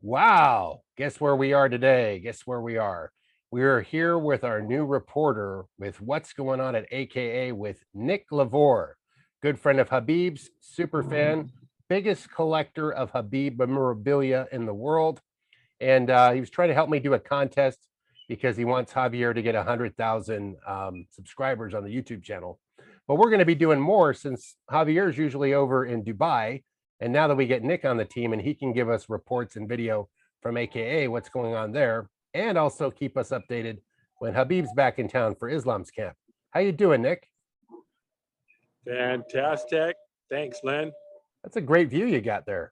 Wow. Guess where we are today? Guess where we are? We are here with our new reporter with what's going on at AKA with Nick Lavore, good friend of Habib's, super fan, biggest collector of Habib memorabilia in the world. And he was trying to help me do a contest because he wants Javier to get 100,000 subscribers on the YouTube channel. But we're going to be doing more since Javier is usually over in Dubai. And now that we get Nick on the team and he can give us reports and video from AKA what's going on there, and also keep us updated when Habib's back in town for Islam's camp. How you doing, Nick? Fantastic. Thanks, Len. That's a great view you got there.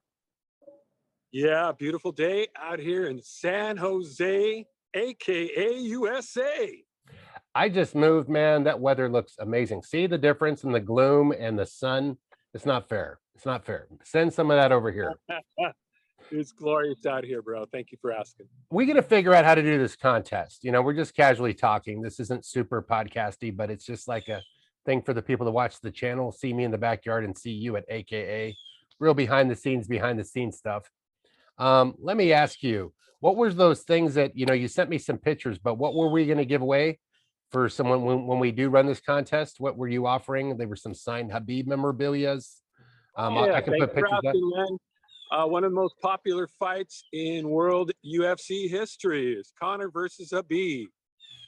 Yeah, beautiful day out here in San Jose, aka USA. I just moved, man. That weather looks amazing. See the difference in the gloom and the sun? It's not fair. It's not fair. Send some of that over here. It's glorious out here, bro. Thank you for asking. We got to figure out how to do this contest. We're just casually talking. This isn't super podcasty, but it's just like a thing for the people to watch the channel, see me in the backyard and see you at AKA. Real behind the scenes stuff. Let me ask you, what was those things that, you sent me some pictures, but what were we going to give away for someone when we do run this contest? What were you offering? There were some signed Habib memorabilias. Yeah, I can thanks put for pictures up. asking, Len. One of the most popular fights in world UFC history is Conor versus Habib.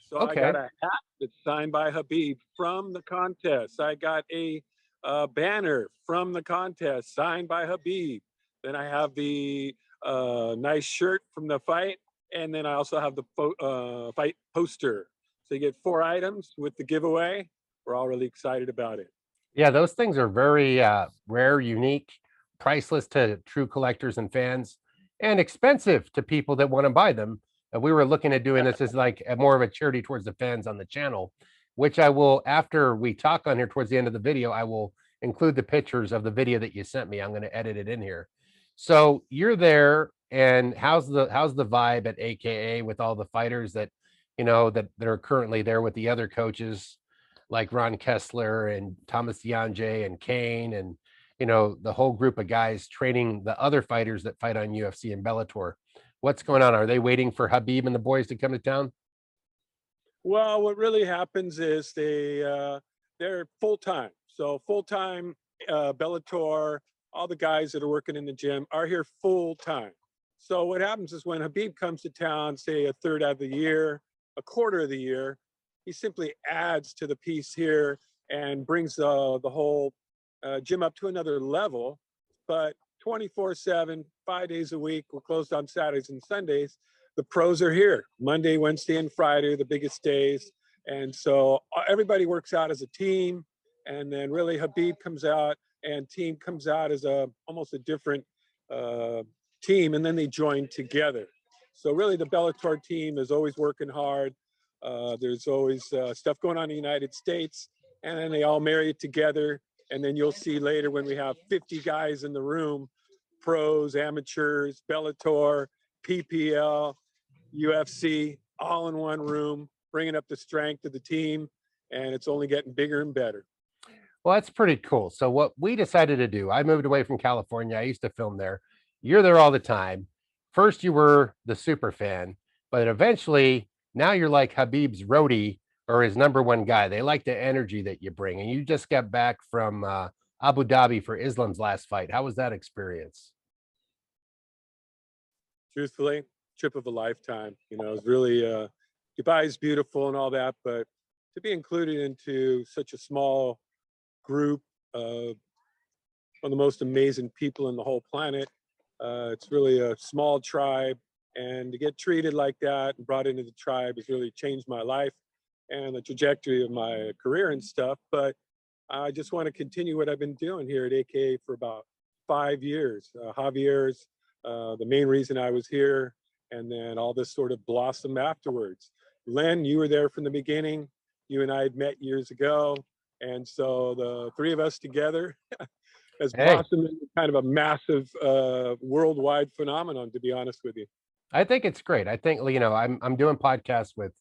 So I got Okay. a hat that's signed by Habib from the contest. I got a banner from the contest signed by Habib. Then I have the nice shirt from the fight, and then I also have the fight poster. So you get 4 items with the giveaway. We're all really excited about it. Yeah, those things are very rare, unique, priceless to true collectors and fans, and expensive to people that want to buy them. And we were looking at doing this as like more of a charity towards the fans on the channel, which I will, after we talk on here towards the end of the video, I will include the pictures of the video that you sent me. I'm going to edit it in here. So you're there, and how's the vibe at AKA with all the fighters that that are currently there with the other coaches like Ron Kessler and Thomas Yanje and Kane and the whole group of guys training the other fighters that fight on UFC and Bellator. What's going on? Are they waiting for Habib and the boys to come to town? Well, what really happens is they're full time. So full time Bellator, all the guys that are working in the gym are here full time. So what happens is when Habib comes to town, say a third of the year, a quarter of the year, he simply adds to the piece here and brings the whole gym up to another level. But 24/7, 5 days a week, we're closed on Saturdays and Sundays. The pros are here Monday, Wednesday, and Friday, the biggest days. And so everybody works out as a team. And then really Habib comes out and team comes out as almost a different uh, team. And then they join together. So really the Bellator team is always working hard. There's always stuff going on in the United States. And then they all marry it together. And then you'll see later when we have 50 guys in the room, pros, amateurs, Bellator, PPL, UFC, all in one room, bringing up the strength of the team, and it's only getting bigger and better. Well, that's pretty cool. So what we decided to do, I moved away from California. I used to film there. You're there all the time. First, you were the super fan, but eventually now you're like Habib's roadie or his number one guy. They like the energy that you bring. And you just got back from Abu Dhabi for Islam's last fight. How was that experience? Truthfully, trip of a lifetime. It's really Dubai is beautiful and all that, but to be included into such a small group of one of the most amazing people in the whole planet, it's really a small tribe, and to get treated like that and brought into the tribe has really changed my life and the trajectory of my career and stuff. But I just want to continue what I've been doing here at AKA for about 5 years. Javier's the main reason I was here, and then all this sort of blossomed afterwards. Len, you were there from the beginning. You and I had met years ago, and so the three of us together has Hey, blossomed into kind of a massive worldwide phenomenon, to be honest with you. I think it's great. I think I'm doing podcasts with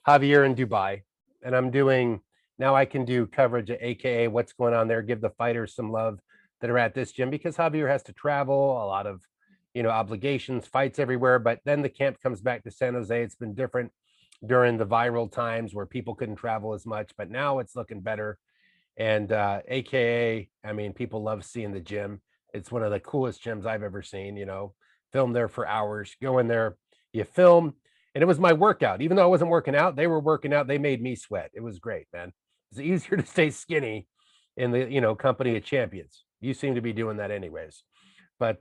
Javier in Dubai, and I'm doing now. I can do coverage at AKA what's going on there, give the fighters some love that are at this gym because Javier has to travel a lot of obligations, fights everywhere. But then the camp comes back to San Jose. It's been different during the viral times where people couldn't travel as much, but now it's looking better. And AKA, I mean, people love seeing the gym. It's one of the coolest gyms I've ever seen. Film there for hours, go in there, you film. And it was my workout. Even though I wasn't working out, they were working out. They made me sweat. It was great, man. It's easier to stay skinny in the company of champions. You seem to be doing that anyways. But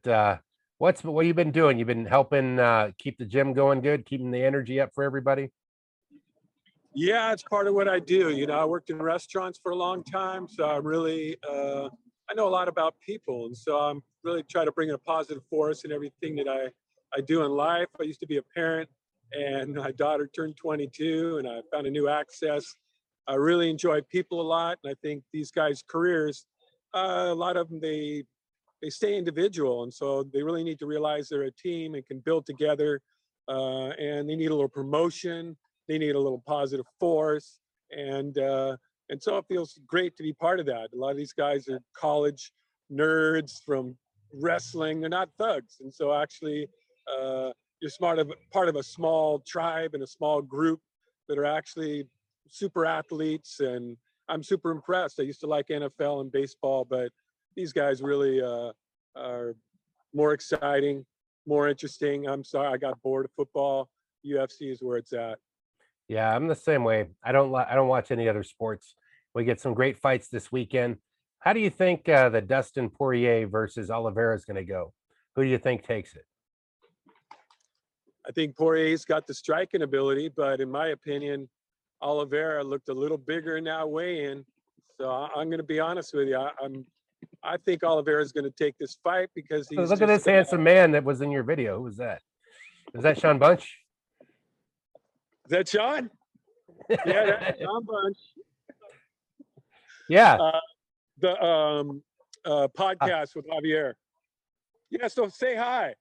what you been doing? You've been helping keep the gym going good, keeping the energy up for everybody. Yeah, it's part of what I do. I worked in restaurants for a long time, so I really I know a lot about people, and so I'm really trying to bring in a positive force in everything that I do in life. I used to be a parent, and my daughter turned 22, and I found a new access. I really enjoy people a lot, and I think these guys' careers, a lot of them they stay individual, and so they really need to realize they're a team and can build together, and they need a little promotion. They need a little positive force, and so it feels great to be part of that. A lot of these guys are college nerds from wrestling. They're not thugs, and so actually, you're part of a small tribe and a small group that are actually super athletes, and I'm super impressed. I used to like NFL and baseball, but these guys really are more exciting, more interesting. I'm sorry, I got bored of football. UFC is where it's at. Yeah, I'm the same way. I don't watch any other sports. We get some great fights this weekend. How do you think the Dustin Poirier versus Oliveira is going to go? Who do you think takes it? I think Poirier's got the striking ability, but in my opinion, Oliveira looked a little bigger in that weigh-in. So I'm going to be honest with you. I think Oliveira is going to take this fight because So he's look at this handsome man that was in your video. Who was that? Is that Sean Bunch? Is that Sean? Yeah, that's Sean Bunch. Yeah. The podcast with Javier. Yeah, so say hi.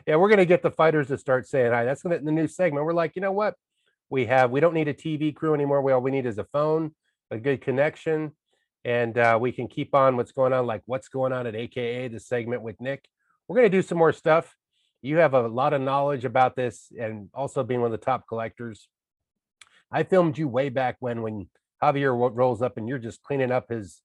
Yeah, we're gonna get the fighters to start saying hi. That's the new segment. We're like, you know what? We don't need a TV crew anymore. All we need is a phone, a good connection, and we can keep on what's going on, like what's going on at AKA the segment with Nick. We're gonna do some more stuff. You have a lot of knowledge about this, and also being one of the top collectors. I filmed you way back when Javier rolls up and you're just cleaning up his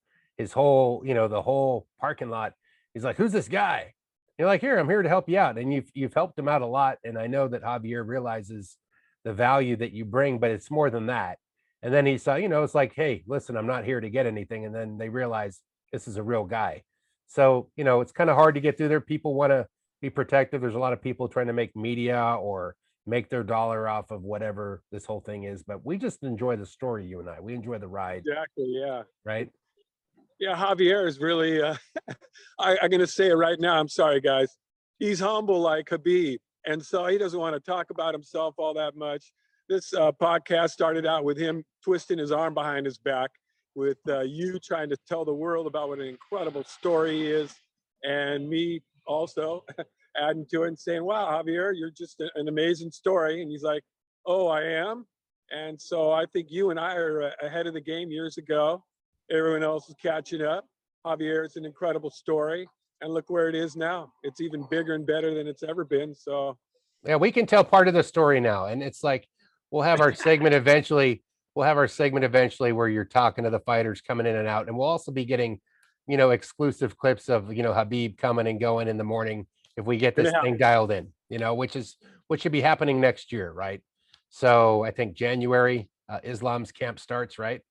whole, the whole parking lot. He's like, "Who's this guy?" You're like, "Here, I'm here to help you out," and you've helped him out a lot. And I know that Javier realizes the value that you bring, but it's more than that. And then he saw, it's like, "Hey, listen, I'm not here to get anything." And then they realize this is a real guy. So it's kind of hard to get through there. People want to be protective. There's a lot of people trying to make media or make their dollar off of whatever this whole thing is. But we just enjoy the story, you and I. We enjoy the ride, Exactly. Yeah. right? Yeah, Javier is really, I'm going to say it right now. I'm sorry, guys. He's humble like Khabib. And so he doesn't want to talk about himself all that much. This podcast started out with him twisting his arm behind his back, with you trying to tell the world about what an incredible story he is, and me also adding to it and saying, "Wow, Javier, you're just an amazing story." And he's like, "Oh, I am." And so I think you and I are ahead of the game years ago. Everyone else is catching up. Javier, it's an incredible story. And look where it is now. It's even bigger and better than it's ever been. So, Yeah, we can tell part of the story now. And it's like we'll have our segment eventually. We'll have our segment eventually where you're talking to the fighters coming in and out. And we'll also be getting, exclusive clips of, Khabib coming and going in the morning if we get this thing dialed in, which should be happening next year, right? So I think January, Islam's camp starts, right?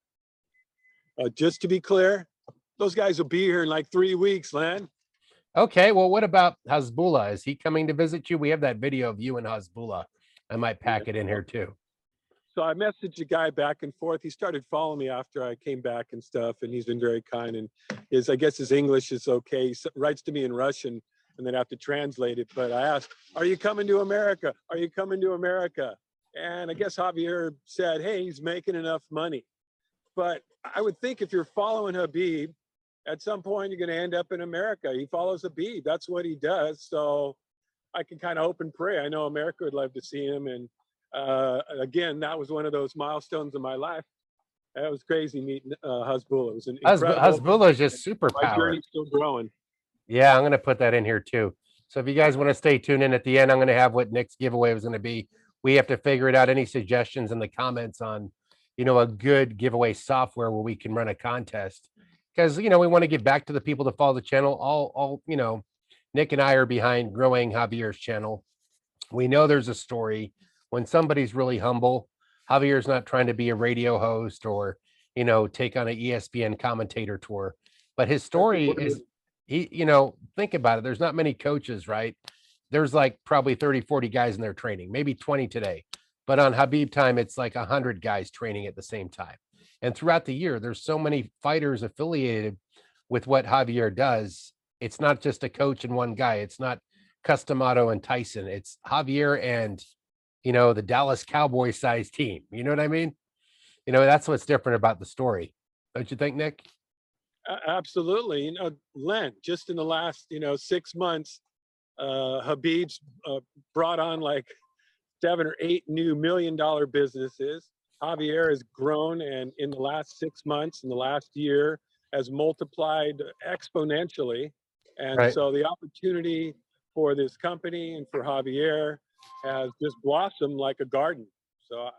just to be clear, those guys will be here in like 3 weeks, Len. Okay, well, what about Hasbullah? Is he coming to visit you? We have that video of you and Hasbullah. I might pack it in here too. So I messaged a guy back and forth. He started following me after I came back and stuff, and he's been very kind. And I guess his English is okay. He writes to me in Russian, and then I have to translate it. But I asked, "Are you coming to America? Are you coming to America?" And I guess Javier said, "Hey, he's making enough money." But I would think if you're following Khabib, at some point you're going to end up in America. He follows Khabib. That's what he does. So I can kind of hope and pray. I know America would love to see him. And again, that was one of those milestones in my life. That was crazy meeting Hasbullah. It was an incredible. Hasbullah is just super My power. journey's still growing. Yeah, I'm going to put that in here too. So if you guys want to stay tuned in at the end, I'm going to have what Nick's giveaway was going to be. We have to figure it out. Any suggestions in the comments on, a good giveaway software where we can run a contest, because we want to give back to the people that follow the channel. All Nick and I are behind growing Javier's channel. We know there's a story when somebody's really humble. Javier's not trying to be a radio host or, take on an ESPN commentator tour, but his story is think about it. There's not many coaches, right? There's like probably 30, 40 guys in their training, maybe 20 today. But on Khabibtime, it's like 100 guys training at the same time. And throughout the year, there's so many fighters affiliated with what Javier does. It's not just a coach and one guy. It's not Customato and Tyson. It's Javier and, the Dallas Cowboys size team. You know what I mean? That's what's different about the story. Don't you think, Nick? Absolutely. Len, just in the last, 6 months, Habib's brought on like 7 or 8 new $1 million businesses. Javier has grown, and in the last 6 months, in the last year, has multiplied exponentially. And Right. so the opportunity for this company and for Javier has just blossomed like a garden. So,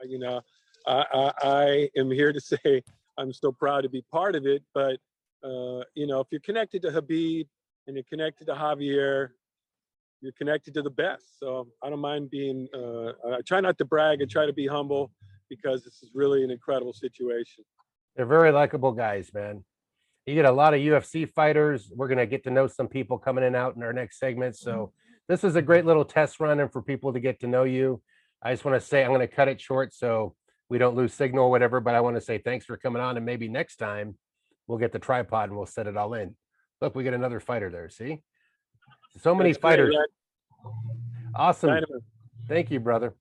I am here to say I'm so proud to be part of it. But, if you're connected to Habib and you're connected to Javier, you're connected to the best. So I don't mind being, I try not to brag and try to be humble, because this is really an incredible situation. They're very likable guys, man. You get a lot of UFC fighters. We're going to get to know some people coming in and out in our next segment. So this is a great little test run and for people to get to know you. I just want to say I'm going to cut it short so we don't lose signal or whatever, but I want to say thanks for coming on, and maybe next time we'll get the tripod and we'll set it all in. Look, we get another fighter there. See? So many That's great, fighters. Len. Awesome. Dynamite. Thank you, brother.